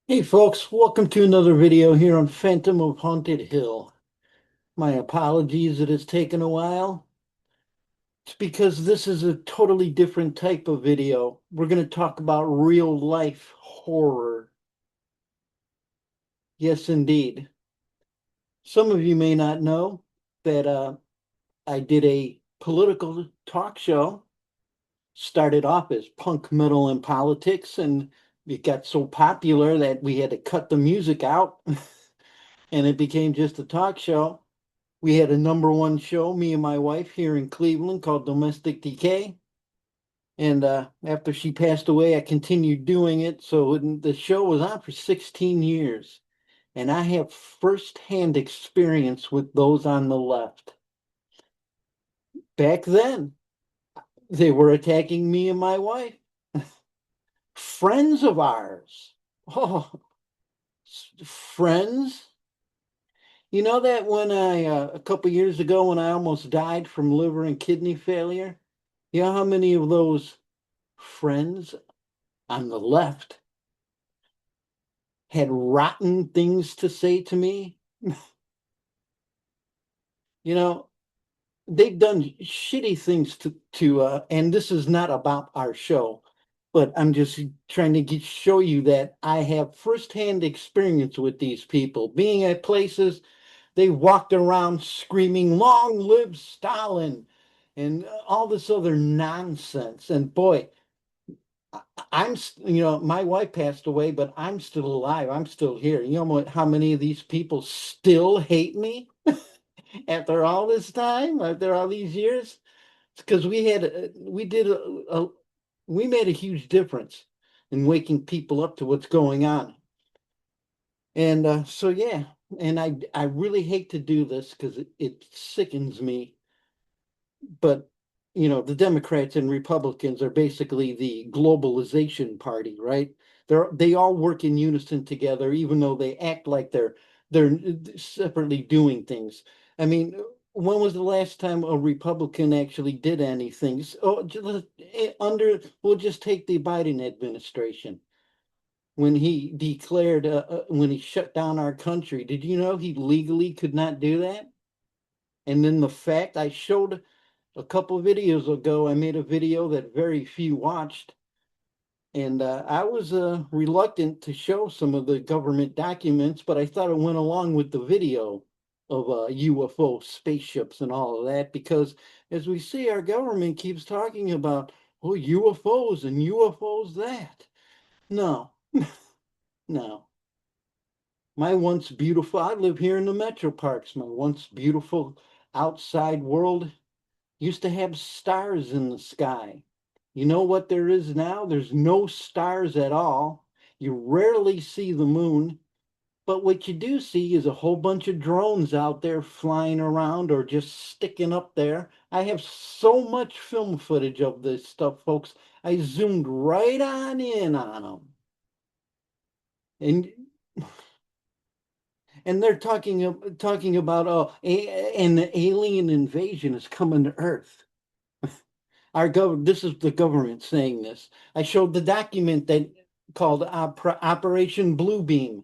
Hey folks, welcome to another video here on Phantom of Haunted Hill. My apologies that it's taken a while. It's because this is a totally different type of video. We're going to talk about real life horror. Yes, indeed. Some of you may not know that I did a political talk show. Started off as punk metal and politics, and it got so popular that we had to cut the music out and it became just a talk show. We had a number one show, me and my wife here in Cleveland, called Domestic Decay. And after she passed away, I continued doing it. So the show was on for 16 years. And I have firsthand experience with those on the left. Back then, they were attacking me and my wife. Friends of ours. Oh, friends. You know that when a couple years ago, when I almost died from liver and kidney failure? You know how many of those friends on the left had rotten things to say to me? You know, they've done shitty things and this is not about our show, but I'm just trying to show you that I have firsthand experience with these people. Being at places, they walked around screaming, "Long live Stalin," and all this other nonsense. And boy, my wife passed away, but I'm still alive. I'm still here. You know how many of these people still hate me after all this time, after all these years? It's because we made a huge difference in waking people up to what's going on. And so, yeah, and I really hate to do this because it sickens me, but the Democrats and Republicans are basically the globalization party, right? They all work in unison together, even though they act like they're separately doing things. I mean, when was the last time a Republican actually did anything? We'll just take the Biden administration. When he declared, when he shut down our country, did you know he legally could not do that? And then the fact I showed a couple of videos ago, I made a video that very few watched, and I was reluctant to show some of the government documents, but I thought it went along with the video of UFO spaceships and all of that, because as we see, our government keeps talking about, oh, UFOs and UFOs that. No, no. My once beautiful, I live here in the metro parks. My once beautiful outside world used to have stars in the sky. You know what there is now? There's no stars at all. You rarely see the moon, but what you do see is a whole bunch of drones out there flying around or just sticking up there. I have so much film footage of this stuff, folks. I zoomed right on in on them. And they're talking about an alien invasion is coming to Earth. This is the government saying this. I showed the document that called Operation Bluebeam.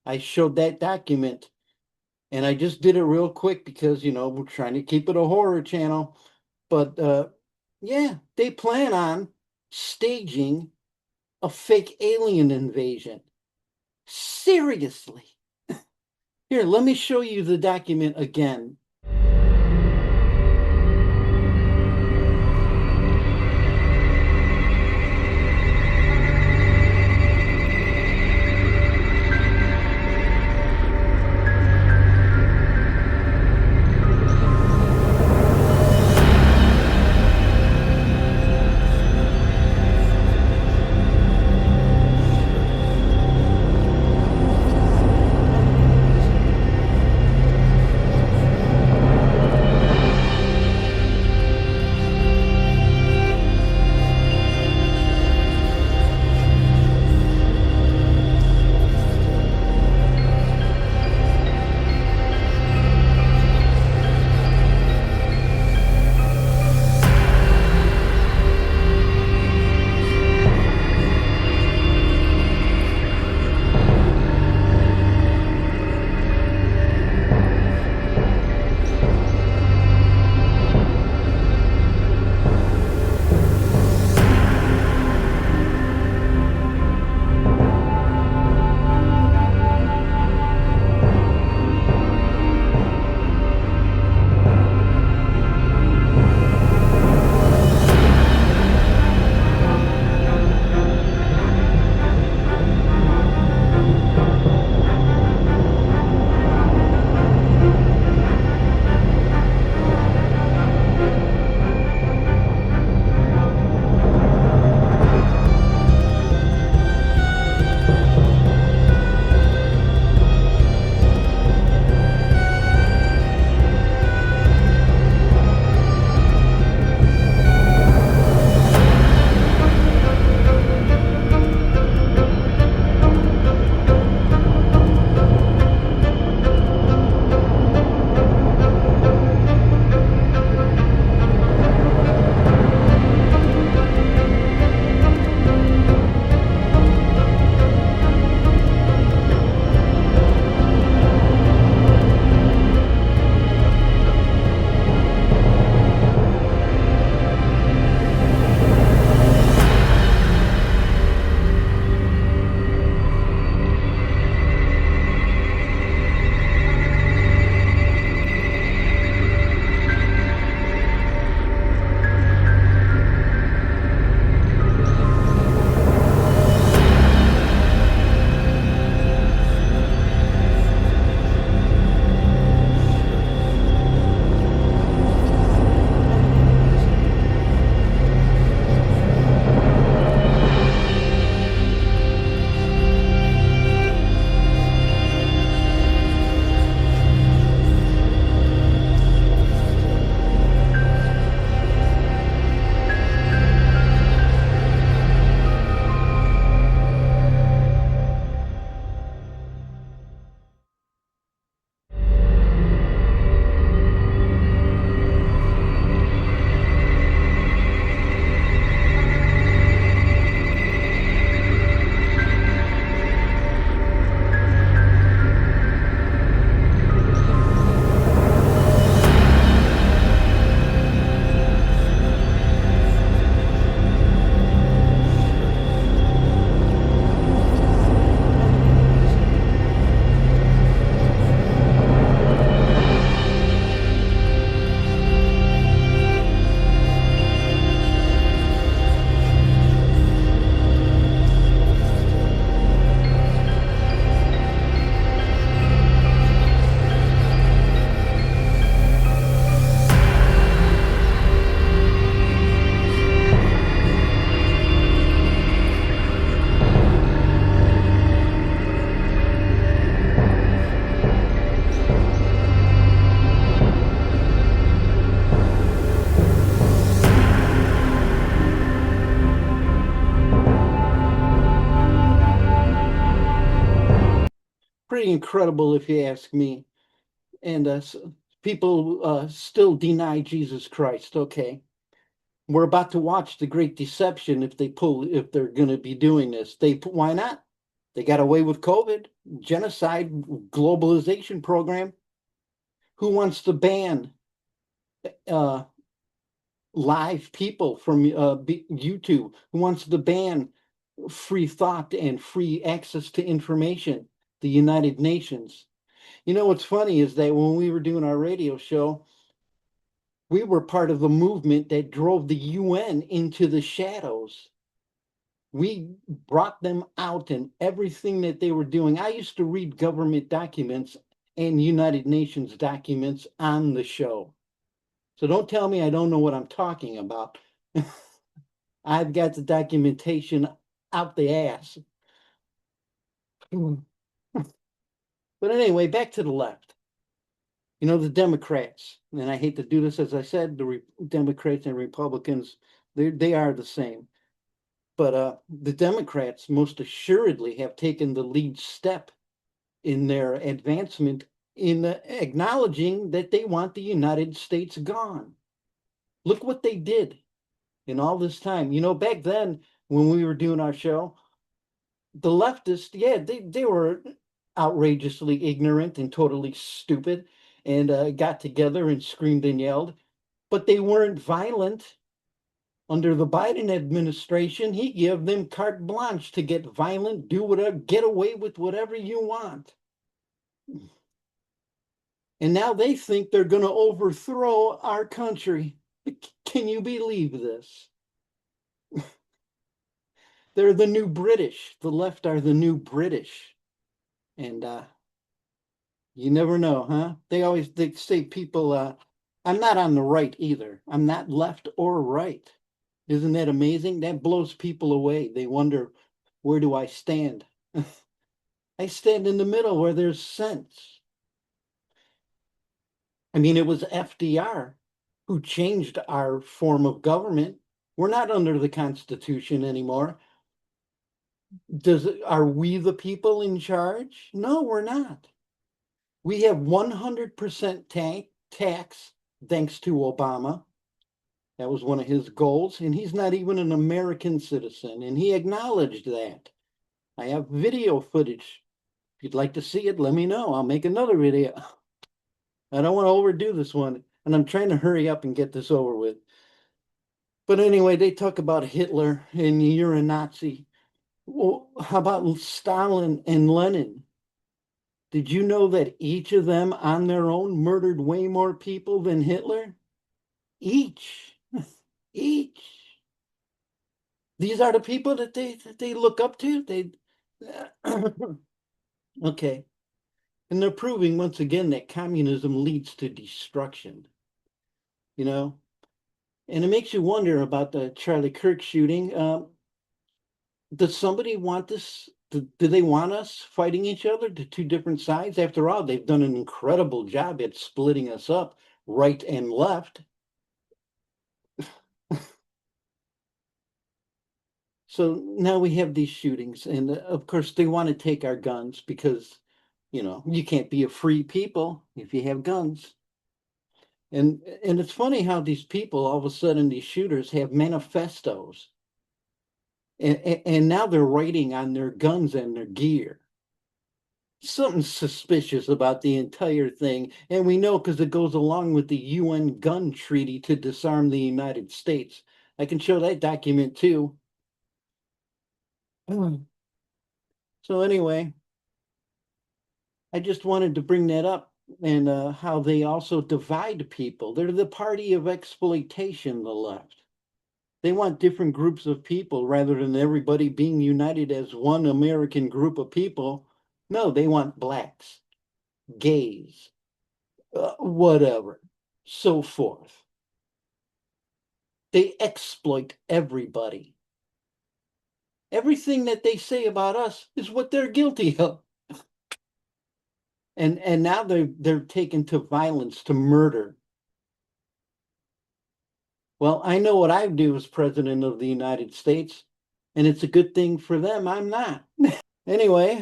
I showed that document, and I just did it real quick because we're trying to keep it a horror channel. But yeah, they plan on staging a fake alien invasion. Seriously. Here, let me show you the document again. pretty incredible if you ask me. And people still deny Jesus Christ. Okay, we're about to watch the Great Deception if they're going to be doing this. Why not? They got away with COVID, genocide, globalization program. Who wants to ban uh, live people from YouTube? Who wants to ban free thought and free access to information? The United Nations. You know what's funny is that when we were doing our radio show, we were part of the movement that drove the UN into the shadows. We brought them out and everything that they were doing. I used to read government documents and United Nations documents on the show. So don't tell me I don't know what I'm talking about. I've got the documentation out the ass. But anyway, back to the left. You know, the Democrats, and I hate to do this, as I said, the Democrats and Republicans, they are the same. But the Democrats most assuredly have taken the lead step in their advancement in acknowledging that they want the United States gone. Look what they did in all this time. You know, back then when we were doing our show, the leftists, yeah, they were outrageously ignorant and totally stupid and got together and screamed and yelled, but they weren't violent. Under the Biden administration, he gave them carte blanche to get violent, do whatever, get away with whatever you want. And now they think they're going to overthrow our country. Can you believe this? They're the new British. The left are the new British. And you never know, huh? They say people, I'm not on the right either. I'm not left or right. Isn't that amazing? That blows people away. They wonder, where do I stand? I stand in the middle where there's sense. I mean, it was FDR who changed our form of government. We're not under the Constitution anymore. Are we the people in charge? No, we're not. We have 100% tax thanks to Obama. That was one of his goals, and he's not even an American citizen, and he acknowledged that. I have video footage. If you'd like to see it, let me know. I'll make another video. I don't want to overdo this one, and I'm trying to hurry up and get this over with. But anyway, they talk about Hitler and you're a Nazi. Well, how about Stalin and Lenin? Did you know that each of them on their own murdered way more people than Hitler? Each. Each. These are the people that they look up to. Okay. And they're proving once again that communism leads to destruction. You know? And it makes you wonder about the Charlie Kirk shooting. Does somebody want this? Do they want us fighting each other to two different sides? After all, they've done an incredible job at splitting us up right and left. So now we have these shootings, and of course they want to take our guns because, you know, you can't be a free people if you have guns. And it's funny how these people, all of a sudden, these shooters have manifestos, and now they're writing on their guns and their gear. Something suspicious about the entire thing, and we know because it goes along with the UN gun treaty to disarm the United States. I can show that document too. So anyway, I just wanted to bring that up and how they also divide people. They're the party of exploitation, the left. They want different groups of people rather than everybody being united as one American group of people. No, they want blacks, gays, whatever, so forth. They exploit everybody. Everything that they say about us is what they're guilty of. And now they're taken to violence, to murder. Well, I know what I do as president of the United States, and it's a good thing for them. I'm not. Anyway,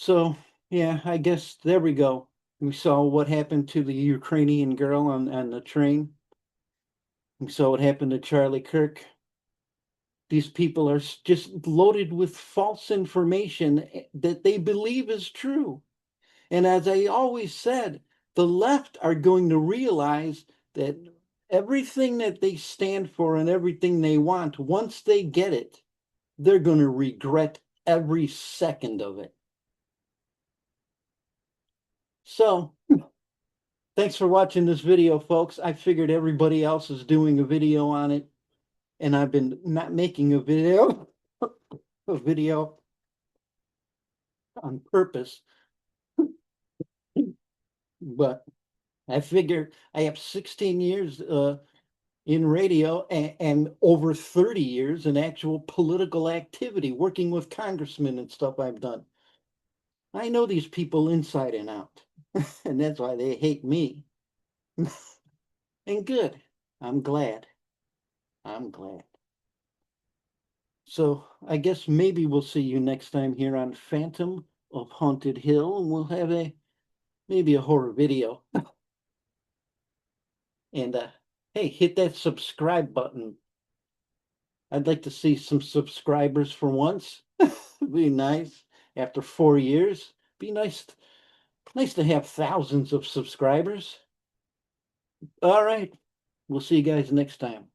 So, yeah, I guess there we go. We saw what happened to the Ukrainian girl on the train. We saw what happened to Charlie Kirk. These people are just loaded with false information that they believe is true. And as I always said, the left are going to realize that everything that they stand for and everything they want, once they get it, they're going to regret every second of it. So, thanks for watching this video, folks. I figured everybody else is doing a video on it, and I've been not making a video on purpose, but I figure I have 16 years in radio and over 30 years in actual political activity, working with congressmen and stuff I've done. I know these people inside and out, and that's why they hate me. And good. I'm glad. I'm glad. So I guess maybe we'll see you next time here on Phantom of Haunted Hill, and we'll have maybe a horror video. And hey, hit that subscribe button. I'd like to see some subscribers for once. Be nice. After 4 years, be nice to have thousands of subscribers. All right, we'll see you guys next time.